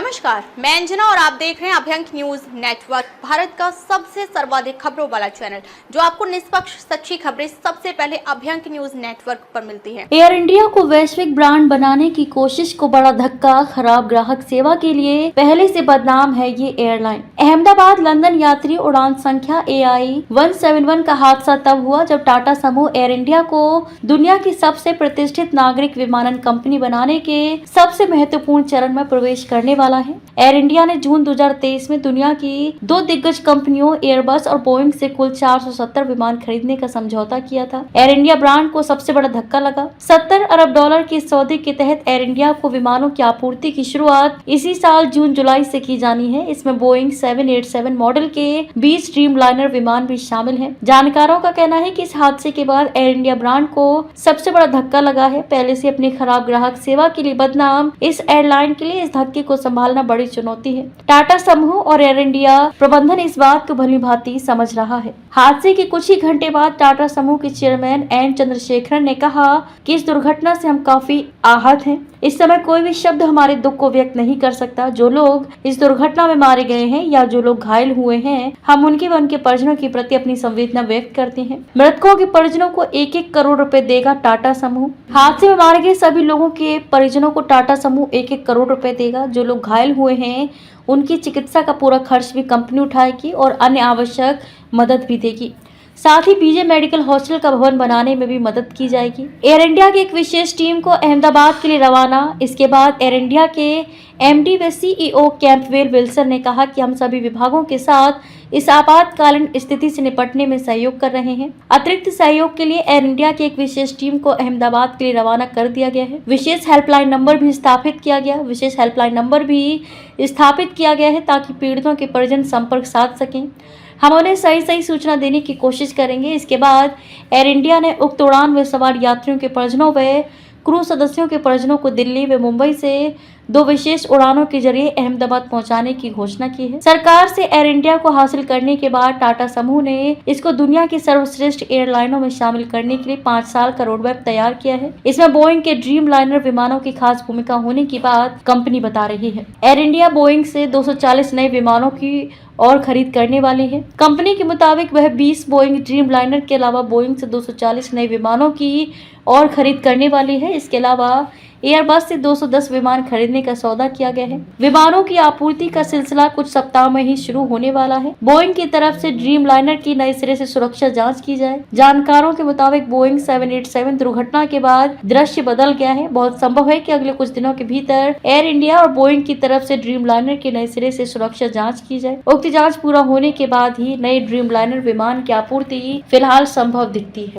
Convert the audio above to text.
नमस्कार, मैं अंजना और आप देख रहे हैं अभ्यंक न्यूज नेटवर्क, भारत का सबसे सर्वाधिक खबरों वाला चैनल, जो आपको निष्पक्ष सच्ची खबरें सबसे पहले अभ्यंक न्यूज नेटवर्क पर मिलती हैं। एयर इंडिया को वैश्विक ब्रांड बनाने की कोशिश को बड़ा धक्का। खराब ग्राहक सेवा के लिए पहले से बदनाम है ये एयरलाइन। अहमदाबाद लंदन यात्री उड़ान संख्या AI-171 का हादसा तब हुआ जब टाटा समूह एयर इंडिया को दुनिया की सबसे प्रतिष्ठित नागरिक विमानन कंपनी बनाने के सबसे महत्वपूर्ण चरण में प्रवेश करने वाला है। एयर इंडिया ने जून 2023 में दुनिया की दो दिग्गज कंपनियों एयरबस और बोइंग से कुल 470 विमान खरीदने का समझौता किया था। एयर इंडिया ब्रांड को सबसे बड़ा धक्का लगा। $70 अरब के सौदे के तहत एयर इंडिया को विमानों की आपूर्ति की शुरुआत इसी साल जून-जुलाई से की जानी है। इसमें बोइंग 787 मॉडल के 20 ड्रीमलाइनर विमान भी शामिल हैं। जानकारों का कहना है कि इस हादसे के बाद एयर इंडिया ब्रांड को सबसे बड़ा धक्का लगा है। पहले से अपनी खराब ग्राहक सेवा के लिए बदनाम इस एयरलाइन के लिए इस धक्के को संभालना बड़ी चुनौती है। टाटा समूह और एयर इंडिया प्रबंधन इस बात को भलीभांति समझ रहा है। हादसे के कुछ ही घंटे बाद टाटा समूह के चेयरमैन एन चंद्रशेखरन ने कहा कि इस दुर्घटना से हम काफी आहत हैं। इस समय कोई भी शब्द हमारे दुख को व्यक्त नहीं कर सकता। जो लोग इस दुर्घटना में मारे गए हैं या जो लोग घायल हुए हैं, हम उनके व उनके परिजनों के प्रति अपनी संवेदना व्यक्त करते हैं। मृतकों के परिजनों को 1-1 करोड़ रुपए देगा टाटा समूह। हादसे में मारे गए सभी लोगों के परिजनों को टाटा समूह 1-1 करोड़ रुपए देगा। जो लोग घायल हुए हैं उनकी चिकित्सा का पूरा खर्च भी कंपनी उठाएगी और अन्य आवश्यक मदद भी देगी। साथ ही बीजे मेडिकल हॉस्टल का भवन बनाने में भी मदद की जाएगी। एयर इंडिया की एक विशेष टीम को अहमदाबाद के लिए रवाना। इसके बाद एयर इंडिया के MD व CEO कैंपबेल विल्सन ने कहा कि हम सभी विभागों के साथ इस आपातकालीन स्थिति से निपटने में सहयोग कर रहे हैं। अतिरिक्त सहयोग के लिए एयर इंडिया की एक विशेष टीम को अहमदाबाद के लिए रवाना कर दिया गया है। विशेष हेल्पलाइन नंबर भी स्थापित किया गया है ताकि पीड़ितों के परिजन संपर्क साध सकें। हम उन्हें सही सूचना देने की कोशिश करेंगे। इसके बाद एयर इंडिया ने उक्त उड़ान में सवार यात्रियों के परिजनों व क्रू सदस्यों के परिजनों को दिल्ली व मुंबई से 2 विशेष उड़ानों के जरिए अहमदाबाद पहुंचाने की घोषणा की है। सरकार से एयर इंडिया को हासिल करने के बाद टाटा समूह ने इसको दुनिया की सर्वश्रेष्ठ एयरलाइनों में शामिल करने के लिए 5 साल का रोडमैप तैयार किया है। इसमें बोइंग के ड्रीमलाइनर विमानों की खास भूमिका होने की बात कंपनी बता रही है। एयर इंडिया बोइंग से 240 नए विमानों की और खरीद करने वाली है। कंपनी के मुताबिक वह 20 बोइंग ड्रीमलाइनर के अलावा बोइंग से 240 नए विमानों की और खरीद करने वाली है। इसके अलावा एयरबस से 210 विमान खरीदने का सौदा किया गया है। विमानों की आपूर्ति का सिलसिला कुछ सप्ताह में ही शुरू होने वाला है। बोइंग की तरफ से ड्रीमलाइनर की नए सिरे से सुरक्षा जांच की जाए। जानकारों के मुताबिक बोइंग 787 दुर्घटना के बाद दृश्य बदल गया है। बहुत संभव है कि अगले कुछ दिनों के भीतर एयर इंडिया और बोइंग की तरफ से ड्रीमलाइनर के नए सिरे से सुरक्षा जाँच की जाए। उक्त जाँच पूरा होने के बाद ही नए ड्रीमलाइनर विमान की आपूर्ति फिलहाल संभव दिखती है।